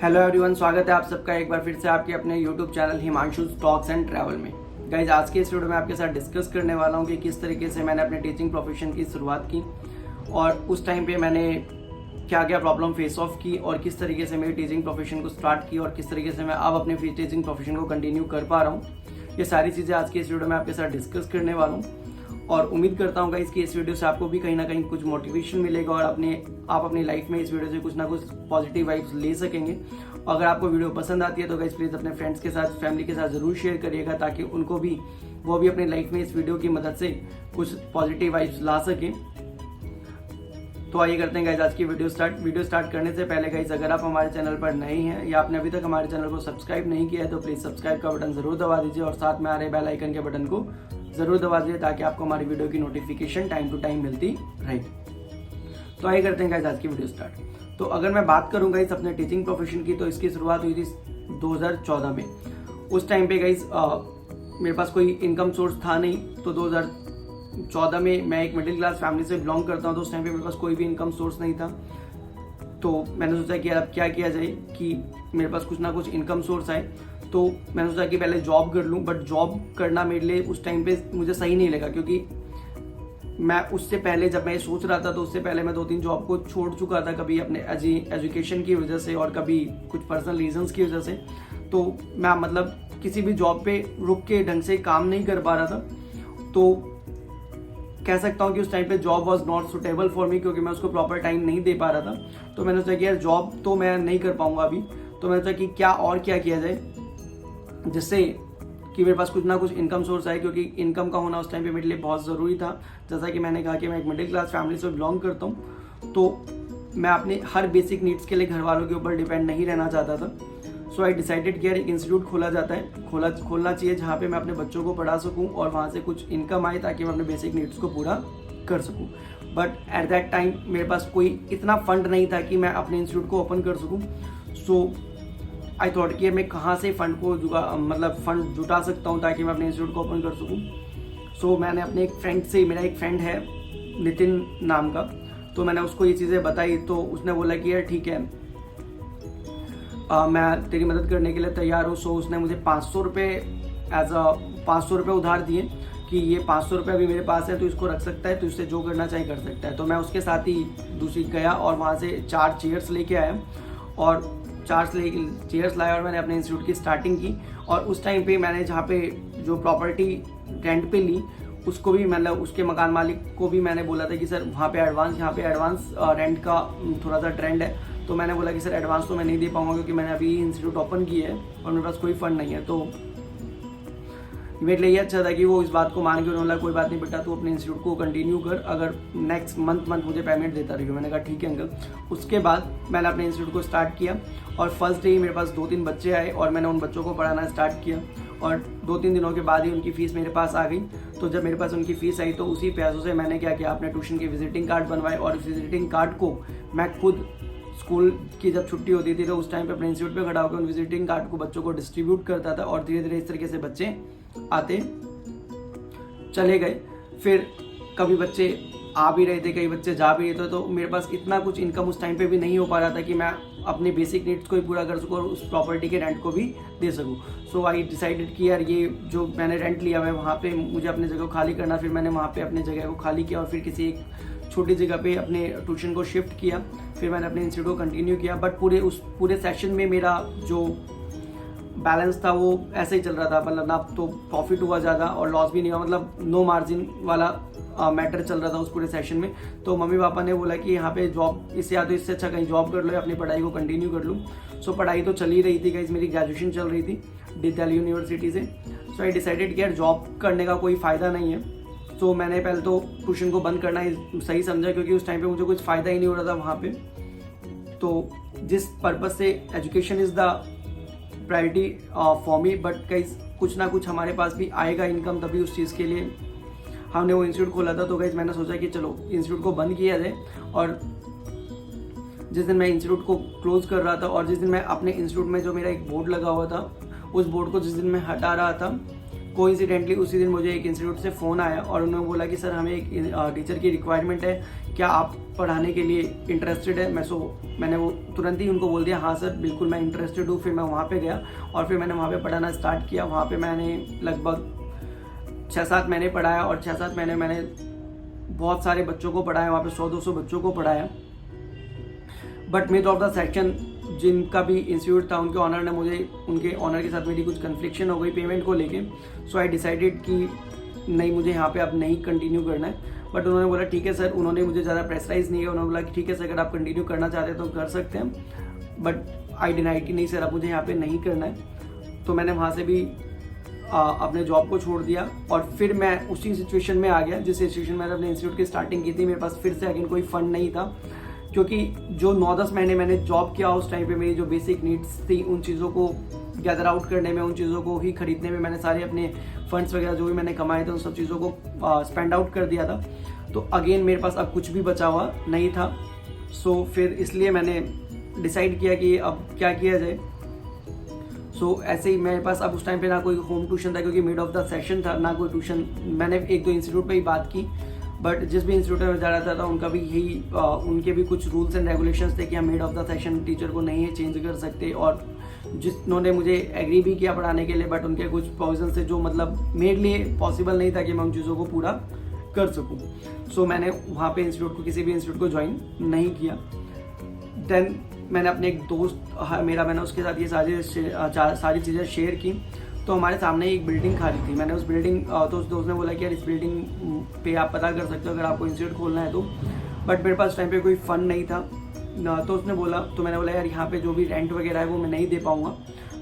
Hello everyone, स्वागत है आप सबका एक बार फिर से आपके अपने YouTube channel Himanshu talks and travel में। गाइज, आज के इस वीडियो में आपके साथ डिस्कस करने वाला हूँ कि किस तरीके से मैंने अपने टीचिंग प्रोफेशन की शुरुआत की और उस टाइम पे मैंने क्या क्या प्रॉब्लम फेस ऑफ की और किस तरीके से मेरी टीचिंग प्रोफेशन को स्टार्ट की और किस तरीके से मैं अब अपने टीचिंग प्रोफेशन को कंटिन्यू कर पा रहा हूँ। ये सारी चीज़ें आज के इस वीडियो में आपके साथ डिस्कस करने वाला हूँ और उम्मीद करता हूँ गाइस कि इस वीडियो से आपको भी कहीं ना कहीं कुछ मोटिवेशन मिलेगा और आप अपनी लाइफ में इस वीडियो से कुछ ना कुछ पॉजिटिव वाइब्स ले सकेंगे। अगर आपको वीडियो पसंद आती है तो गाइस प्लीज़ अपने फ्रेंड्स के साथ, फैमिली के साथ ज़रूर शेयर करिएगा ताकि उनको भी वो भी अपनी लाइफ में इस वीडियो की मदद से कुछ पॉजिटिव वाइब्स ला सकें। तो आइए करते हैं गाइस आज की वीडियो स्टार्ट करने से पहले गाइस, अगर आप हमारे चैनल पर नए हैं या आपने अभी तक हमारे चैनल को सब्सक्राइब नहीं किया है तो प्लीज़ सब्सक्राइब का बटन ज़रूर दबा दीजिए और साथ में आ रहे बेल आइकन के बटन को ज़रूर दबा दीजिए ताकि आपको हमारी वीडियो की नोटिफिकेशन टाइम टू टाइम मिलती रहेगी। तो आइए करते हैं गाइस आज की वीडियो स्टार्ट। तो अगर मैं बात करूँ गाइस अपने टीचिंग प्रोफेशन की, तो इसकी शुरुआत हुई थी 2014 में। उस टाइम पे गाइस मेरे पास कोई इनकम सोर्स था नहीं। तो 2014 में मैं एक मिडिल क्लास फैमिली से बिलोंग करता हूँ, तो उस टाइम पे मेरे पास कोई भी इनकम सोर्स नहीं था। तो मैंने सोचा कि अब क्या किया जाए कि मेरे पास कुछ ना कुछ इनकम सोर्स आए। तो मैंने सोचा कि पहले जॉब कर लूँ, बट जॉब करना मेरे लिए उस टाइम पे मुझे सही नहीं लगा क्योंकि मैं उससे पहले जब मैं सोच रहा था तो उससे पहले मैं 2-3 जॉब को छोड़ चुका था, कभी अपने एजुकेशन की वजह से और कभी कुछ पर्सनल रीजंस की वजह से। तो मैं मतलब किसी भी जॉब पे रुक के ढंग से काम नहीं कर पा रहा था। तो कह सकता हूँ कि उस टाइम पे job was not suitable for me क्योंकि मैं उसको प्रॉपर टाइम नहीं दे पा रहा था। तो मैंने सोचा कि यार जॉब तो मैं नहीं कर पाऊंगा अभी। तो मैंने सोचा कि क्या किया जाए जिससे कि मेरे पास कुछ ना कुछ इनकम सोर्स आए, क्योंकि इनकम का होना उस टाइम पे मेरे लिए बहुत ज़रूरी था। जैसा कि मैंने कहा कि मैं एक मिडिल क्लास फैमिली से बिलोंग करता हूँ, तो मैं अपने हर बेसिक नीड्स के लिए घर वालों के ऊपर डिपेंड नहीं रहना चाहता था। सो आई डिसाइडेड कि यार एक इंस्टीट्यूट खोलना चाहिए जहाँ पे मैं अपने बच्चों को पढ़ा सकूँ और वहाँ से कुछ इनकम आए ताकि मैं अपने बेसिक नीड्स को पूरा कर सकूँ। बट एट दैट टाइम मेरे पास कोई इतना फंड नहीं था कि मैं अपने इंस्टीट्यूट को ओपन कर सकूँ। सो आई थॉट कि मैं कहाँ से फंड जुटा सकता हूँ ताकि मैं अपने इंस्टीट्यूट को ओपन कर सकूँ। सो मैंने अपने एक फ्रेंड से, मेरा एक फ्रेंड है नितिन नाम का, तो मैंने उसको ये चीज़ें बताई। तो उसने बोला कि यार ठीक है, मैं तेरी मदद करने के लिए तैयार हूँ। सो उसने मुझे 500 रुपये उधार दिए कि ये 500 रुपये अभी मेरे पास है, तो इसको रख सकता है, तो इससे जो करना चाहिए कर सकता है। तो मैं उसके साथ ही दूसरी गया और वहाँ से 4 चेयर्स लेके आया और 4 चेयर्स लाया और मैंने अपने इंस्टीट्यूट की स्टार्टिंग की। और उस टाइम पे मैंने जहाँ पे जो प्रॉपर्टी रेंट पे ली उसको भी उसके मकान मालिक को भी मैंने बोला था कि सर यहाँ पे एडवांस रेंट का थोड़ा सा ट्रेंड है। तो मैंने बोला कि सर एडवांस तो मैं नहीं दे पाऊंगा क्योंकि मैंने अभी इंस्टीट्यूट ओपन किया है और मेरे पास कोई फंड नहीं है। तो मेरे लिए ये अच्छा था कि वो इस बात को मान के उन्होंने बोला कोई बात नहीं बेटा, तू अपने इंस्टीट्यूट को कंटिन्यू कर, अगर नेक्स्ट मंथ मुझे पेमेंट देता रहिए। मैंने कहा ठीक है अंकल। उसके बाद मैंने अपने इंस्टीट्यूट को स्टार्ट किया और फर्स्ट डे ही मेरे पास 2-3 बच्चे आए और मैंने उन बच्चों को पढ़ाना स्टार्ट किया और 2-3 दिनों के बाद ही उनकी फ़ीस मेरे पास आ गई। तो जब मेरे पास उनकी फ़ीस आई तो उसी पैसों से मैंने क्या किया, अपने ट्यूशन के विजिटिंग कार्ड बनवाए और विजिटिंग कार्ड को मैं खुद स्कूल की जब छुट्टी होती थी तो उस टाइम पे अपने इंस्टीट्यूट पे खड़ा होकर उन विजिटिंग कार्ड को बच्चों को डिस्ट्रीब्यूट करता था और धीरे धीरे इस तरीके से बच्चे आते चले गए। फिर कभी बच्चे आ भी रहे थे, कई बच्चे जा भी रहे थे। तो मेरे पास इतना कुछ इनकम उस टाइम पे भी नहीं हो पा रहा था कि मैं अपने बेसिक नीड्स को भी पूरा कर सकूँ और उस प्रॉपर्टी के रेंट को भी दे सकूँ। सो आई डिसाइडेड कि यार ये जो मैंने रेंट लिया है वहाँ पे मुझे अपने जगह को खाली करना। फिर मैंने वहाँ पे अपने जगह को खाली किया और फिर किसी एक छोटी जगह पे अपने ट्यूशन को शिफ्ट किया। फिर मैंने अपने इंस्टीट्यूट को कंटिन्यू किया। बट पूरे सेशन में मेरा जो बैलेंस था वो ऐसे ही चल रहा था, मतलब ना तो प्रॉफिट हुआ ज़्यादा और लॉस भी नहीं हुआ, मतलब नो मार्जिन वाला मैटर चल रहा था उस पूरे सेशन में। तो मम्मी पापा ने बोला कि यहाँ पे जॉब इससे अच्छा कहीं जॉब कर लो या अपनी पढ़ाई को कंटिन्यू कर लूँ। सो पढ़ाई तो चल ही रही थी गाइस, मेरी ग्रेजुएशन चल रही थी दिल्ली यूनिवर्सिटी से। सो आई डिसाइडेड कि यार जॉब करने का कोई फ़ायदा नहीं है। तो मैंने पहले तो ट्यूशन को बंद करना ही सही समझा क्योंकि उस टाइम पे मुझे कुछ फ़ायदा ही नहीं हो रहा था वहाँ पे। तो जिस पर्पज़ से education is the priority for me, but guys कुछ ना कुछ हमारे पास भी आएगा इनकम, तभी उस चीज़ के लिए हमने वो इंस्टीट्यूट खोला था। तो गाइज मैंने सोचा कि चलो इंस्टीट्यूट को बंद किया जाए। और जिस दिन मैं इंस्टीट्यूट को क्लोज कर रहा था और जिस दिन मैं अपने इंस्टीट्यूट में जो मेरा एक बोर्ड लगा हुआ था उस बोर्ड को जिस दिन मैं हटा रहा था कोइंसिडेंटली उसी दिन मुझे एक इंस्टीट्यूट से फ़ोन आया और उन्होंने बोला कि सर हमें एक टीचर की रिक्वायरमेंट है, क्या आप पढ़ाने के लिए इंटरेस्टेड है। मैंने वो तुरंत ही उनको बोल दिया हाँ सर बिल्कुल मैं इंटरेस्टेड हूँ। फिर मैं वहाँ पे गया और फिर मैंने वहाँ पे पढ़ाना स्टार्ट किया। वहाँ पे मैंने लगभग 6-7 महीने पढ़ाया और 6-7 महीने मैंने बहुत सारे बच्चों को पढ़ाया, वहाँ पे 100-200 बच्चों को पढ़ाया। But mid of the section जिनका भी इंस्टीट्यूट था उनके ऑनर ने उनके ऑनर के साथ मेरी कुछ कन्फ्लिक्शन हो गई पेमेंट को लेके। सो आई डिसाइडेड कि नहीं मुझे यहाँ पे अब नहीं कंटिन्यू करना है। बट उन्होंने बोला ठीक है सर, उन्होंने मुझे ज़्यादा प्रेशराइज नहीं किया। उन्होंने बोला कि ठीक है सर अगर आप कंटिन्यू करना चाहते हैं तो कर सकते हैं। बट आई डिनाइड कि नहीं सर अब मुझे यहाँ पे नहीं करना है। तो मैंने वहाँ से भी अपने जॉब को छोड़ दिया और फिर मैं उसी सिचुएशन में आ गया जिस सिचुएशन में मैंने अपने इंस्टीट्यूट की स्टार्टिंग की थी। मेरे पास फिर से अगेन कोई फंड नहीं था, क्योंकि जो 9-10 महीने मैंने जॉब किया उस टाइम पे मेरी जो बेसिक नीड्स थी उन चीज़ों को गैदर आउट करने में, उन चीज़ों को ही खरीदने में मैंने सारे अपने फंड्स वगैरह जो भी मैंने कमाए थे उन सब चीज़ों को स्पेंड आउट कर दिया था। तो अगेन मेरे पास अब कुछ भी बचा हुआ नहीं था। सो फिर इसलिए मैंने डिसाइड किया कि अब क्या किया जाए। सो ऐसे ही मेरे पास अब उस टाइम पे ना कोई होम ट्यूशन था क्योंकि मिड ऑफ द सेशन था, ना कोई ट्यूशन। मैंने 1-2 इंस्टीट्यूट पे ही बात की, बट जिस भी इंस्टीट्यूट में जा रहा था उनका भी यही उनके भी कुछ रूल्स एंड रेगुलेशंस थे कि हम mid of the session teacher को नहीं चेंज कर सकते। और जिन्होंने मुझे एग्री भी किया पढ़ाने के लिए, बट उनके कुछ प्रोविजन से जो मतलब मेरे लिए पॉसिबल नहीं था कि मैं उन चीज़ों को पूरा कर सकूँ। सो मैंने वहाँ पे किसी भी इंस्टीट्यूट को ज्वाइन नहीं किया। देन मैंने अपने एक दोस्त मैंने उसके साथ ये सारी चीज़ें शेयर की। तो हमारे सामने एक बिल्डिंग खाली थी। मैंने उस बिल्डिंग तो उस दोस्त ने बोला कि यार इस बिल्डिंग पे आप पता कर सकते हो अगर आपको इंस्टीट्यूट खोलना है तो। बट मेरे पास टाइम पे कोई फंड नहीं था। तो उसने बोला, तो मैंने बोला यार यहाँ पे जो भी रेंट वगैरह है वो मैं नहीं दे पाऊँगा।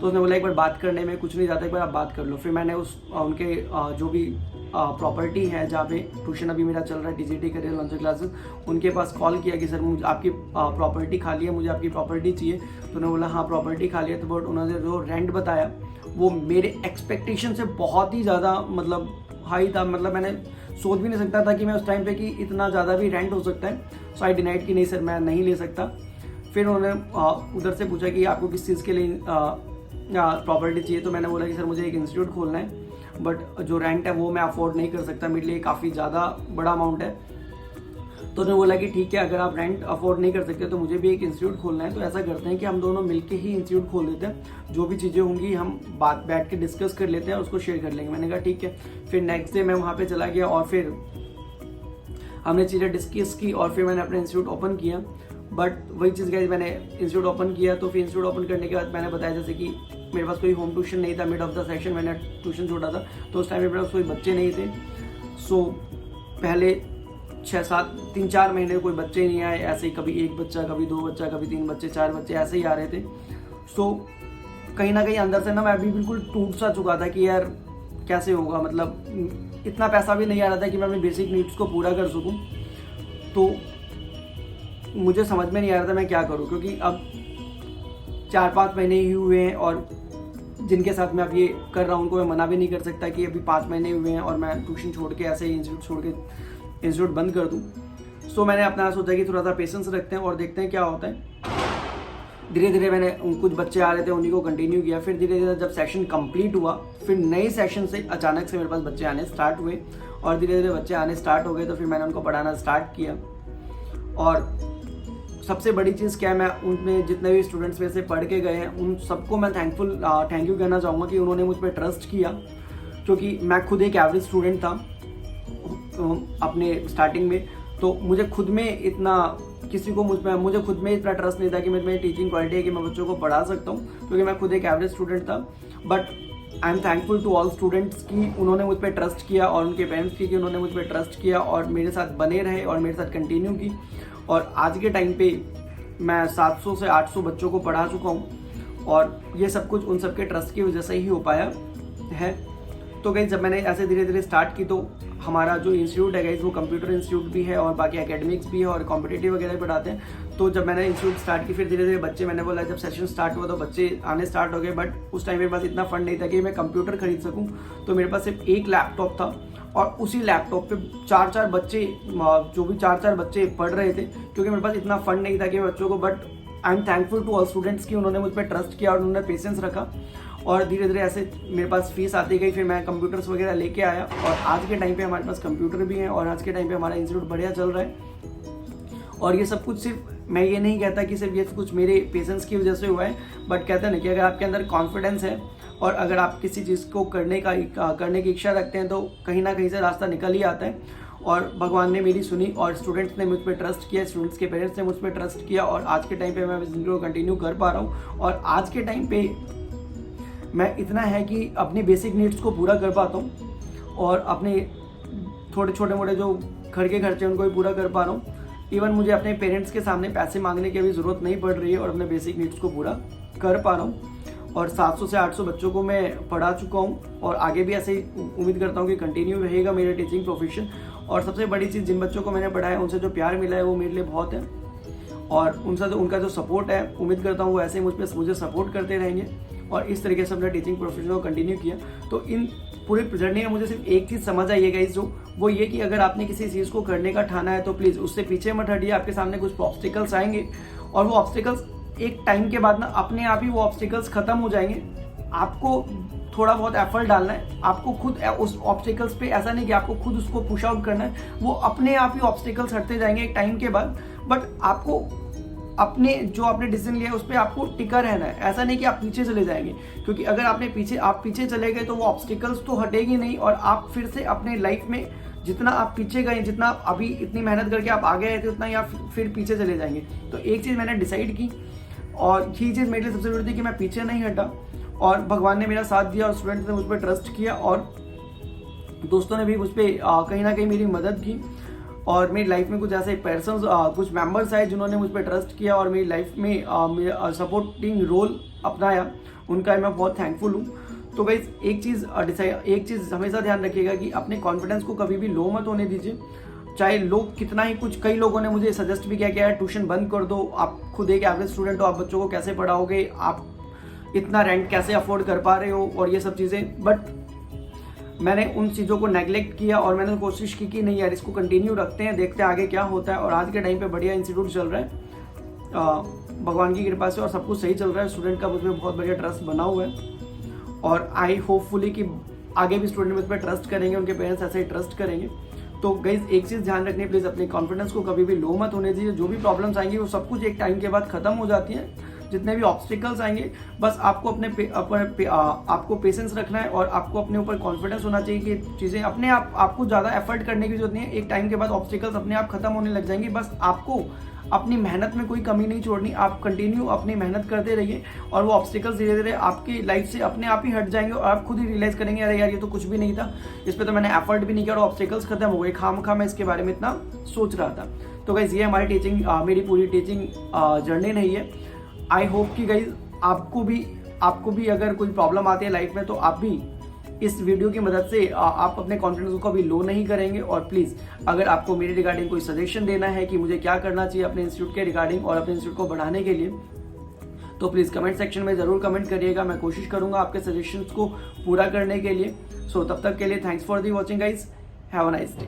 तो उसने बोला एक बार बात करने में कुछ नहीं जाता, एक बार आप बात कर लो। फिर मैंने उनके जो भी प्रॉपर्टी है जहाँ पे ट्यूशन अभी मेरा चल रहा है TGT करियर लॉन्चर क्लासेस, उनके पास कॉल किया कि सर मुझे आपकी प्रॉपर्टी खाली है, मुझे आपकी प्रॉपर्टी चाहिए। तो उन्होंने बोला हाँ प्रॉपर्टी खाली है। तो बट उन्होंने जो रेंट बताया वो मेरे एक्सपेक्टेशन से बहुत ही ज़्यादा मतलब हाई था। मतलब मैंने सोच भी नहीं सकता था कि मैं उस टाइम पे कि इतना ज़्यादा भी रेंट हो सकता है। सो आई डिनाइड कि नहीं सर मैं नहीं ले सकता। फिर उन्होंने उधर से पूछा कि आपको किस चीज़ के लिए प्रॉपर्टी चाहिए। तो मैंने बोला कि सर मुझे एक इंस्टीट्यूट खोलना है, बट जो रेंट है वो मैं अफोर्ड नहीं कर सकता, मेरे लिए काफ़ी ज़्यादा बड़ा अमाउंट है। तो उन्होंने बोला कि ठीक है अगर आप रेंट अफोर्ड नहीं कर सकते तो मुझे भी एक इंस्टीट्यूट खोलना है। तो ऐसा करते हैं कि हम दोनों मिलके ही इंस्टीट्यूट खोल देते हैं, जो भी चीज़ें होंगी हम बैठ के डिस्कस कर लेते हैं, उसको शेयर कर लेंगे। मैंने कहा ठीक है। फिर नेक्स्ट डे मैं वहाँ पे चला गया और फिर हमने चीज़ें डिस्कस की और फिर मैंने अपना इंस्टीट्यूट ओपन किया। बट वही चीज़ गाइस, मैंने इंस्टीट्यूट ओपन किया तो फिर इंस्टीट्यूट ओपन करने के बाद मैंने बताया जैसे कि मेरे पास कोई होम ट्यूशन नहीं था। मिड ऑफ द सेशन मैंने ट्यूशन छोड़ा था तो उस टाइम मेरे पास कोई बच्चे नहीं थे। सो पहले 3-4 महीने कोई बच्चे नहीं आए। ऐसे ही कभी 1 बच्चा, कभी 2 बच्चा, कभी 3 बच्चे, 4 बच्चे ऐसे ही आ रहे थे। सो कहीं ना कहीं अंदर से ना मैं अभी बिल्कुल टूट सा चुका था कि यार कैसे होगा, मतलब इतना पैसा भी नहीं आ रहा था कि मैं अपनी बेसिक नीड्स को पूरा कर सकूं। तो मुझे समझ में नहीं आ रहा था मैं क्या करूं, क्योंकि अब 4-5 महीने ही हुए हैं और जिनके साथ मैं अब ये कर रहा हूँ उनको मैं मना भी नहीं कर सकता कि अभी 5 महीने हुए हैं और मैं ट्यूशन छोड़ के ऐसे ही इंस्टीट्यूट छोड़ के इंस्टीट्यूट बंद कर दूँ। सो मैंने अपना सोचा कि थोड़ा सा पेशेंस रखते हैं और देखते हैं क्या होता है। धीरे धीरे मैंने कुछ बच्चे आ रहे थे उन्हीं को कंटिन्यू किया। फिर धीरे धीरे जब सेशन कंप्लीट हुआ फिर नए सेशन से अचानक से मेरे पास बच्चे आने स्टार्ट हुए और धीरे धीरे बच्चे आने स्टार्ट हो गए। तो फिर मैंने उनको पढ़ाना स्टार्ट किया। और सबसे बड़ी चीज़ क्या है, मैं उनमें जितने भी स्टूडेंट्स में से पढ़ के गए हैं उन सबको मैं थैंक यू कहना चाहूँगा कि उन्होंने मुझ पर ट्रस्ट किया, क्योंकि मैं खुद एक एवरेज स्टूडेंट था अपने स्टार्टिंग में। तो मुझे खुद में इतना मुझे खुद में इतना ट्रस्ट नहीं था कि मेरी टीचिंग क्वालिटी है कि मैं बच्चों को पढ़ा सकता हूँ, क्योंकि मैं खुद एक एवरेज स्टूडेंट था। But I am thankful to all students कि उन्होंने मुझ पर ट्रस्ट किया और उनके पेरेंट्स की कि उन्होंने मुझ पर ट्रस्ट किया और मेरे साथ बने रहे और मेरे साथ कंटिन्यू की। और आज के टाइम पे मैं 700 से 800 बच्चों को पढ़ा चुका हूँ और ये सब कुछ उन सबके ट्रस्ट की वजह से ही हो पाया है। तो गाइस जब मैंने ऐसे धीरे धीरे स्टार्ट की तो हमारा जो इंस्टीट्यूट है गाइस वो कंप्यूटर इंस्टीट्यूट भी है और बाकी एकेडमिक्स भी है और कॉम्पिटिटिव वगैरह भी पढ़ाते हैं। तो जब मैंने इंस्टीट्यूट स्टार्ट की फिर धीरे धीरे बच्चे, मैंने बोला जब सेशन स्टार्ट हुआ तो बच्चे आने स्टार्ट हो गए। बट उस टाइम मेरे पास इतना फंड नहीं था कि मैं कंप्यूटर खरीद सकूँ। तो मेरे पास सिर्फ एक लैपटॉप था और उसी लैपटॉप पे 4-4 बच्चे, जो भी 4-4 बच्चे पढ़ रहे थे, क्योंकि मेरे पास इतना फंड नहीं था कि बच्चों को। But I am thankful to all students कि उन्होंने मुझ पर ट्रस्ट किया और उन्होंने पेशेंस रखा और धीरे धीरे ऐसे मेरे पास फीस आती गई, फिर मैं कंप्यूटर्स वगैरह लेके आया और आज के टाइम पे हमारे पास कंप्यूटर भी हैं और आज के टाइम पे हमारा इंस्टीट्यूट बढ़िया चल रहा है। और ये सब कुछ सिर्फ, मैं ये नहीं कहता कि सिर्फ ये कुछ मेरे पेशेंस की वजह से हुआ है, बट कहते हैं ना कि अगर आपके अंदर कॉन्फिडेंस है और अगर आप किसी चीज़ को करने की इच्छा रखते हैं तो कहीं ना कहीं से रास्ता निकल ही आता है। और भगवान ने मेरी सुनी और स्टूडेंट्स ने मुझ पर ट्रस्ट किया, स्टूडेंट्स के पेरेंट्स ने मुझ पर ट्रस्ट किया और आज के टाइम पे मैं ज़िंदगी को कंटिन्यू कर पा रहा हूँ। और आज के टाइम पे मैं इतना है कि अपनी बेसिक नीड्स को पूरा कर पाता हूँ और अपने थोड़े छोटे मोटे जो घर के खर्चे उनको भी पूरा कर पा रहा हूँ। इवन मुझे अपने पेरेंट्स के सामने पैसे मांगने की अभी ज़रूरत नहीं पड़ रही है और अपने बेसिक नीड्स को पूरा कर पा रहा हूँ। और 700 से 800 बच्चों को मैं पढ़ा चुका हूँ और आगे भी ऐसे ही उम्मीद करता हूँ कि कंटिन्यू रहेगा मेरा टीचिंग प्रोफेशन। और सबसे बड़ी चीज़, जिन बच्चों को मैंने पढ़ाया उनसे जो प्यार मिला है वो मेरे लिए बहुत है और उनका जो सपोर्ट है, उम्मीद करता हूँ वो ऐसे ही मुझे सपोर्ट करते रहेंगे। और इस तरीके से अपना टीचिंग प्रोफेशन को कंटिन्यू किया। तो इन पूरी जर्नी में मुझे सिर्फ एक चीज़ समझ आई है गाइस, जो वो ये कि अगर आपने किसी चीज़ को करने का ठाना है तो प्लीज़ उससे पीछे मत हटिए। आपके सामने कुछ ऑब्स्टिकल्स आएंगे और वो ऑब्स्टिकल्स एक टाइम के बाद ना अपने आप ही वो ऑब्स्टिकल्स खत्म हो जाएंगे। आपको थोड़ा बहुत एफर्ट डालना है, आपको खुद उस ऑब्स्टिकल्स पे, ऐसा नहीं कि आपको खुद उसको पुश आउट करना है, वो अपने आप ही ऑब्स्टिकल्स हटते जाएंगे एक टाइम के बाद। बट आपको अपने जो आपने डिसीजन लिया है उस पर आपको टिका रहना है, ऐसा नहीं कि आप पीछे चले जाएंगे। क्योंकि अगर आप पीछे चले गए तो वो ऑब्स्टिकल्स तो हटेगी नहीं और आप फिर से अपने लाइफ में जितना आप पीछे गए, जितना अभी इतनी मेहनत करके आप आगे आए थे, उतना ही आप फिर पीछे चले जाएंगे। तो एक चीज़ मैंने डिसाइड की और ये चीज़ मेरे लिए सबसे जरूरी थी कि मैं पीछे नहीं हटा और भगवान ने मेरा साथ दिया और स्टूडेंट्स ने मुझ पर ट्रस्ट किया और दोस्तों ने भी मुझ पर कहीं ना कहीं मेरी मदद की। और मेरी लाइफ में कुछ ऐसे पर्सन्स, कुछ मेंबर्स आए जिन्होंने मुझ पर ट्रस्ट किया और मेरी लाइफ में सपोर्टिंग रोल अपनाया, उनका मैं बहुत थैंकफुल हूँ। तो गाइस एक चीज़ हमेशा ध्यान रखिएगा कि अपने कॉन्फिडेंस को कभी भी लो मत होने दीजिए। चाहे लोग कितना ही कुछ, कई लोगों ने मुझे सजेस्ट भी किया कि यार ट्यूशन बंद कर दो, आप खुद एक एवरेज स्टूडेंट हो, आप बच्चों को कैसे पढ़ाओगे, आप इतना रेंट कैसे अफोर्ड कर पा रहे हो और ये सब चीज़ें। बट मैंने उन चीज़ों को नेगलेक्ट किया और मैंने कोशिश की कि नहीं यार इसको कंटिन्यू रखते हैं, देखते हैं आगे क्या होता है। और आज के टाइम पे बढ़िया इंस्टीट्यूट चल रहा है भगवान की कृपा से और सब कुछ सही चल रहा है। स्टूडेंट का मुझमें बहुत बढ़िया ट्रस्ट बना हुआ है और आई होपफुली कि आगे भी स्टूडेंट मुझ पर ट्रस्ट करेंगे, उनके पेरेंट्स ऐसे ही ट्रस्ट करेंगे। तो गाइज एक चीज़ ध्यान रखनी है, प्लीज़ अपने कॉन्फिडेंस को कभी भी लो मत होने दीजिए। जो भी प्रॉब्लम्स आएंगी वो सब कुछ एक टाइम के बाद खत्म हो जाती हैं। जितने भी ऑब्स्टिकल्स आएंगे बस आपको आपको पेशेंस रखना है और आपको अपने ऊपर कॉन्फिडेंस होना चाहिए कि चीज़ें अपने आप, आपको ज़्यादा एफर्ट करने की जरूरत नहीं है। एक टाइम के बाद ऑब्स्टिकल्स अपने आप खत्म होने लग जाएंगे। बस आपको अपनी मेहनत में कोई कमी नहीं छोड़नी, आप कंटिन्यू अपनी मेहनत करते रहिए और वो ऑब्स्टिकल्स धीरे धीरे आपकी लाइफ से अपने आप ही हट जाएंगे और आप खुद ही रियलाइज करेंगे अरे यार ये तो कुछ भी नहीं था, इस पर तो मैंने एफर्ट भी नहीं किया और ऑब्स्टिकल्स खत्म हो गए, खामखा मैं इसके बारे में इतना सोच रहा था। तो गाइज ये हमारी मेरी पूरी टीचिंग जर्नी नहीं है। आई होप कि गाइज आपको भी अगर कोई प्रॉब्लम आती है लाइफ में तो आप भी इस वीडियो की मदद से आप अपने कॉन्फिडेंस को भी लो नहीं करेंगे। और प्लीज़ अगर आपको मेरे रिगार्डिंग कोई सजेशन देना है कि मुझे क्या करना चाहिए अपने इंस्टीट्यूट के रिगार्डिंग और अपने इंस्टीट्यूट को बढ़ाने के लिए, तो प्लीज़ कमेंट सेक्शन में ज़रूर कमेंट करिएगा। मैं कोशिश करूँगा आपके सजेशंस को पूरा करने के लिए। सो तब तक के लिए thanks for the watching guys, have a nice day.